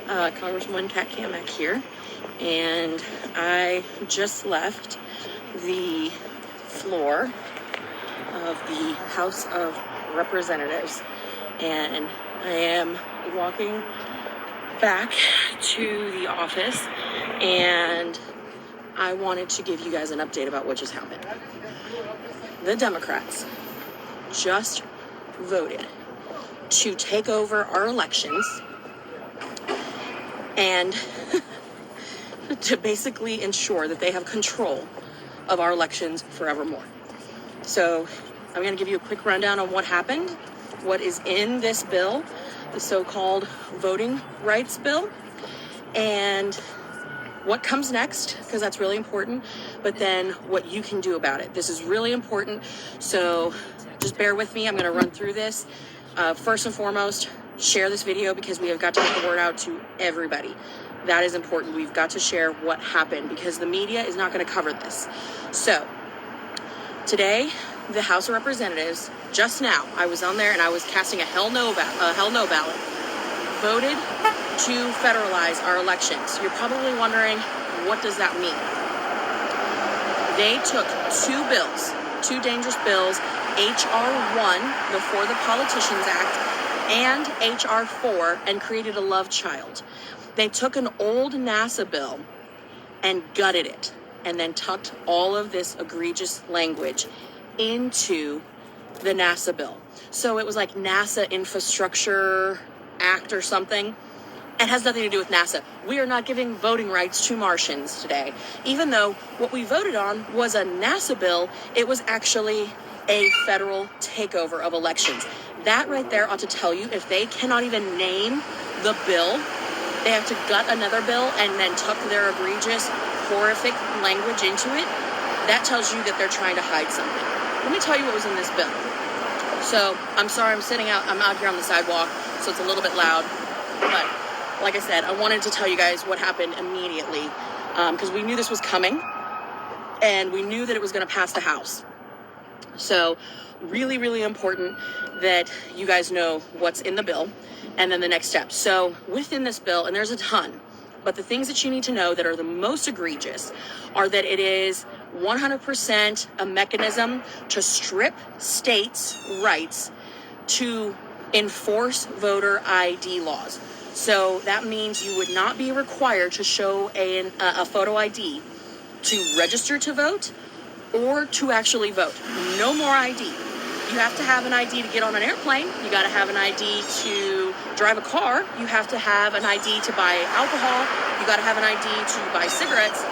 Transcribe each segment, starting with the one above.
Congresswoman Kat Kamek here, and I just left the floor of the House of Representatives, and I am walking back to the office, and I wanted to give you guys an update about what just happened. The Democrats just voted to take over our elections and to basically ensure that they have control of our elections forevermore. So I'm going to give you a quick rundown on what happened, what is in this bill, the so-called voting rights bill, and what comes next, because that's really important, but then what you can do about it. This is really important, so just bear with me. I'm going to run through this. First and foremost, share this video because we have got to get the word out to everybody. That is important. We've got to share what happened because the media is not going to cover this. So today, the House of Representatives, just now, I was on there and I was casting a hell no ballot, voted to federalize our elections. You're probably wondering, what does that mean? They took two dangerous bills, H.R. 1, the For the Politicians Act, and H.R. 4, and created a love child. They took an old NASA bill and gutted it, and then tucked all of this egregious language into the NASA bill. So it was like NASA Infrastructure Act or something. It has nothing to do with NASA. We are not giving voting rights to Martians today. Even though what we voted on was a NASA bill, it was actually a federal takeover of elections. That right there ought to tell you if they cannot even name the bill, they have to gut another bill and then tuck their egregious, horrific language into it. That tells you that they're trying to hide something. Let me tell you what was in this bill. So, I'm sorry, I'm out here on the sidewalk, so it's a little bit loud, but like I said, I wanted to tell you guys what happened immediately, because we knew this was coming, and we knew that it was going to pass the House. So, really, really important that you guys know what's in the bill, and then the next step. So, within this bill, and there's a ton, but the things that you need to know that are the most egregious are that it is 100% a mechanism to strip states' rights to enforce voter ID laws. So that means you would not be required to show a photo ID to register to vote or to actually vote. No more ID. You have to have an ID to get on an airplane. You got to have an ID to drive a car. You have to have an ID to buy alcohol. You got to have an ID to buy cigarettes.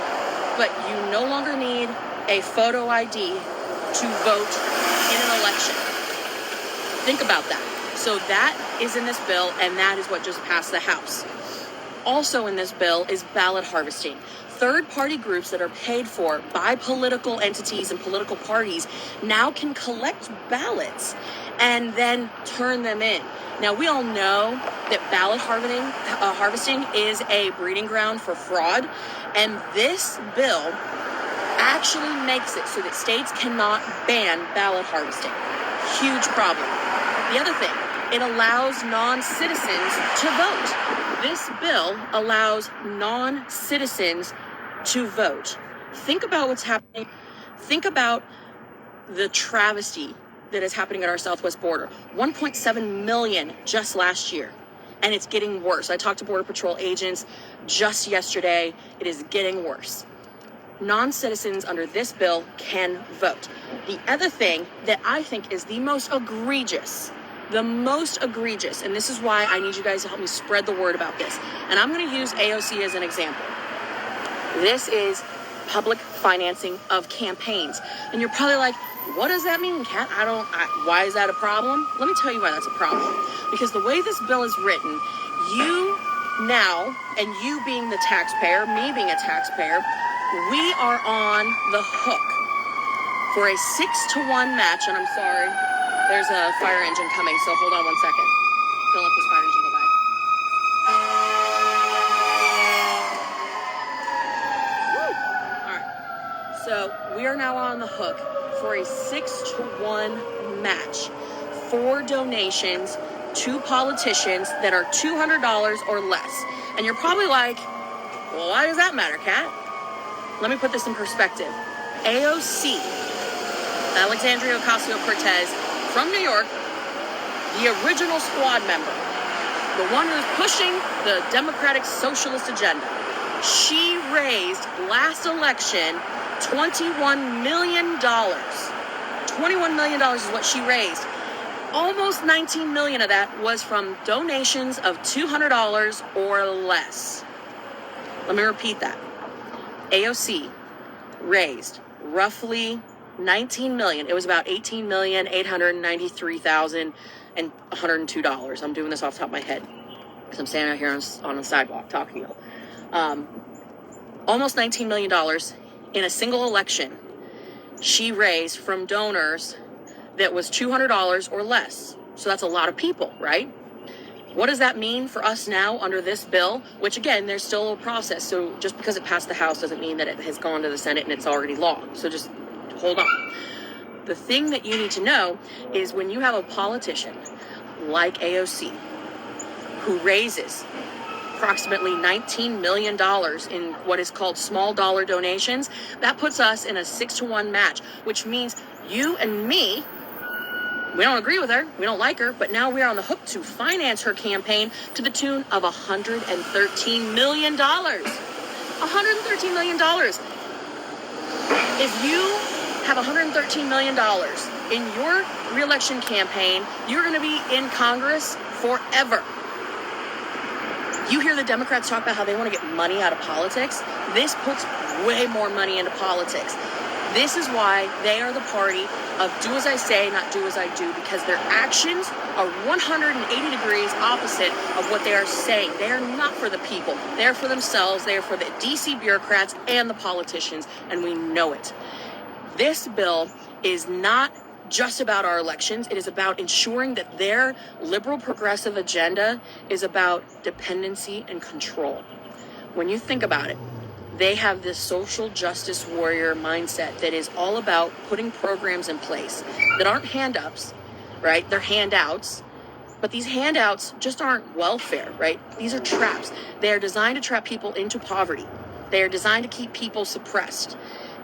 But you no longer need a photo ID to vote in an election. Think about that. So that is in this bill, and that is what just passed the House. Also in this bill is ballot harvesting. Third-party groups that are paid for by political entities and political parties now can collect ballots and then turn them in. Now, we all know that ballot harvesting is a breeding ground for fraud, and this bill actually makes it so that states cannot ban ballot harvesting. Huge problem. The other thing, it allows non-citizens to vote. This bill allows non-citizens to vote. Think about what's happening. Think about the travesty that is happening at our southwest border. 1.7 million just last year. And it's getting worse. I talked to Border Patrol agents just yesterday. It is getting worse. Non-citizens under this bill can vote. The other thing that I think is the most egregious, and this is why I need you guys to help me spread the word about this. And I'm going to use AOC as an example. This is public financing of campaigns. And you're probably like, what does that mean, Kat? Why is that a problem? Let me tell you why that's a problem. Because the way this bill is written, you now, and you being the taxpayer, me being a taxpayer, we are on the hook for a 6-to-1 match. And I'm sorry, there's a fire engine coming, so hold on 1 second. Don't let this fire engine go by. Woo! All right. So we are now on the hook for a 6-to-1 match for donations to politicians that are $200 or less. And you're probably like, well, why does that matter, Kat? Let me put this in perspective. AOC, Alexandria Ocasio-Cortez, from New York, the original squad member, the one who's pushing the Democratic Socialist agenda. She raised last election $21 million. $21 million is what she raised. Almost $19 million of that was from donations of $200 or less. Let me repeat that. AOC raised roughly $19 million. It was about $18,893,102. I'm doing this off the top of my head because I'm standing out here on the sidewalk talking to you. Almost $19 million in a single election she raised from donors that was $200 or less. So that's a lot of people, right? What does that mean for us now under this bill? Which, again, there's still a process. So just because it passed the House doesn't mean that it has gone to the Senate and it's already law. So just hold on. The thing that you need to know is when you have a politician like AOC who raises approximately $19 million in what is called small dollar donations, that puts us in a 6-to-1 match, which means you and me, we don't agree with her, we don't like her, but now we're on the hook to finance her campaign to the tune of $113 million. $113 million. If you have $113 million in your re-election campaign, you're going to be in Congress forever. You hear the Democrats talk about how they want to get money out of politics. This puts way more money into politics. This is why they are the party of do as I say, not do as I do, because their actions are 180 degrees opposite of what they are saying. They are not for the people. They're for themselves. They are for the DC bureaucrats and the politicians, and we know it. This bill is not just about our elections. It is about ensuring that their liberal progressive agenda is about dependency and control. When you think about it, they have this social justice warrior mindset that is all about putting programs in place that aren't hand-ups, right? They're handouts, but these handouts just aren't welfare, right? These are traps. They are designed to trap people into poverty. They are designed to keep people suppressed.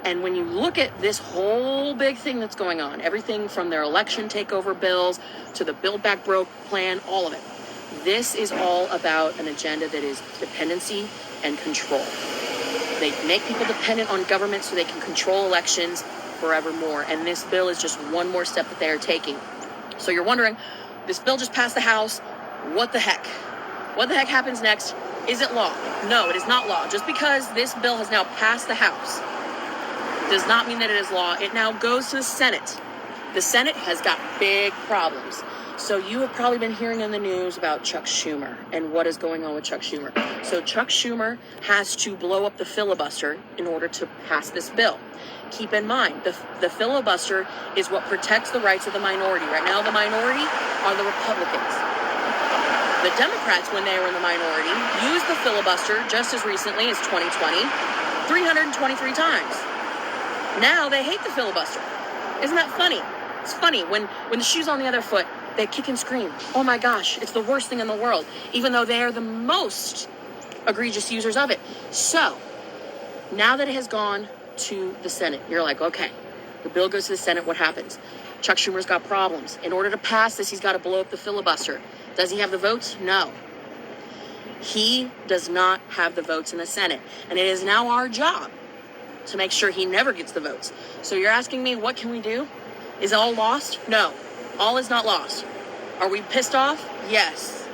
And when you look at this whole big thing that's going on, everything from their election takeover bills to the Build Back Broke plan, all of it, this is all about an agenda that is dependency and control. They make people dependent on government so they can control elections forevermore. And this bill is just one more step that they are taking. So you're wondering, this bill just passed the House. What the heck? What the heck happens next? Is it law? No, it is not law. Just because this bill has now passed the House does not mean that it is law. It now goes to the Senate. The Senate has got big problems. So you have probably been hearing in the news about Chuck Schumer and what is going on with Chuck Schumer. So Chuck Schumer has to blow up the filibuster in order to pass this bill. Keep in mind, the filibuster is what protects the rights of the minority. Right now, the minority are the Republicans. The Democrats, when they were in the minority, used the filibuster just as recently as 2020, 323 times. Now they hate the filibuster. Isn't that funny? It's funny. When the shoe's on the other foot, they kick and scream. Oh my gosh, it's the worst thing in the world, even though they are the most egregious users of it. So, now that it has gone to the Senate, you're like, okay, the bill goes to the Senate, what happens? Chuck Schumer's got problems. In order to pass this, he's got to blow up the filibuster. Does he have the votes? No. He does not have the votes in the Senate. And it is now our job to make sure he never gets the votes. So you're asking me, what can we do? Is it all lost? No. All is not lost. Are we pissed off? Yes.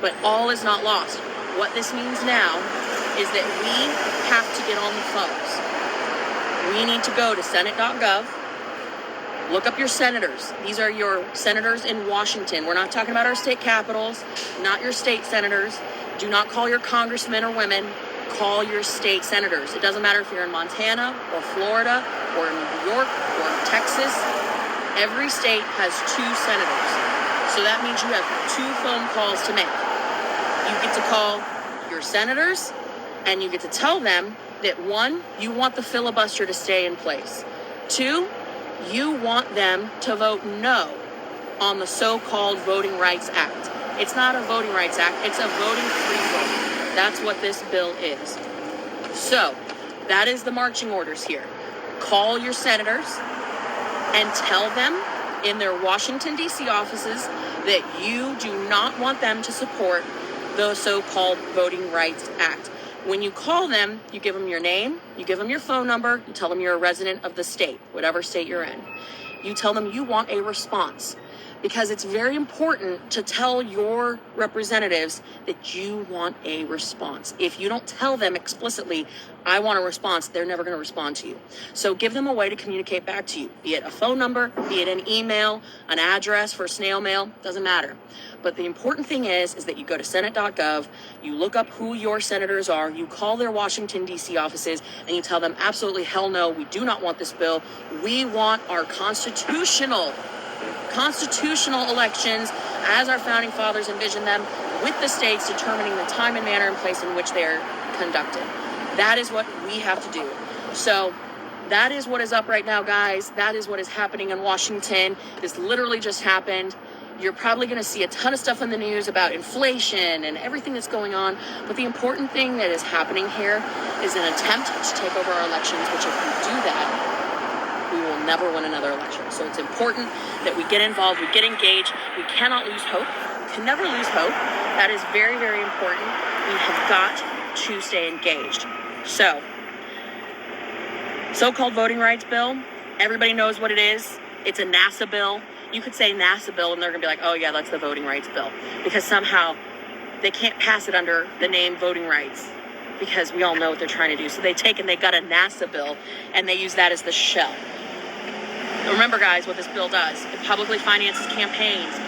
But all is not lost. What this means now is that we have to get on the phones. We need to go to senate.gov, look up your senators. These are your senators in Washington. We're not talking about our state capitals, not your state senators. Do not call your congressmen or women. Call your state senators. It doesn't matter if you're in Montana or Florida or in New York or in Texas. Every state has 2 senators. So that means you have 2 phone calls to make. You get to call your senators and you get to tell them that 1, you want the filibuster to stay in place. 2, you want them to vote no on the so-called Voting Rights Act. It's not a Voting Rights Act, it's a voting free vote. That's what this bill is. So, that is the marching orders here. Call your senators and tell them in their Washington, D.C. offices that you do not want them to support the so-called Voting Rights Act. When you call them, you give them your name, you give them your phone number, you tell them you're a resident of the state, whatever state you're in. You tell them you want a response, because it's very important to tell your representatives that you want a response. If you don't tell them explicitly, I want a response, they're never going to respond to you. So give them a way to communicate back to you, be it a phone number, be it an email, an address for snail mail, doesn't matter. But the important thing is that you go to senate.gov, you look up who your senators are, you call their Washington, D.C. offices, and you tell them absolutely hell no, we do not want this bill. We want our constitutional elections as our founding fathers envisioned them, with the states determining the time and manner and place in which they are conducted. That is what we have to do. So that is what is up right now, guys. That is what is happening in Washington. This literally just happened. You're probably going to see a ton of stuff in the news about inflation and everything that's going on. But the important thing that is happening here is an attempt to take over our elections, which if we do that, we will never win another election. So it's important that we get involved, we get engaged. We cannot lose hope. We can never lose hope. That is very, very important. We have got to stay engaged. So-called voting rights bill, everybody knows what it is. It's a NASA bill. You could say NASA bill and they're going to be like, oh yeah, that's the voting rights bill. Because somehow they can't pass it under the name voting rights, because we all know what they're trying to do. So they got a NASA bill and they use that as the shell. Remember, guys, what this bill does. It publicly finances campaigns. It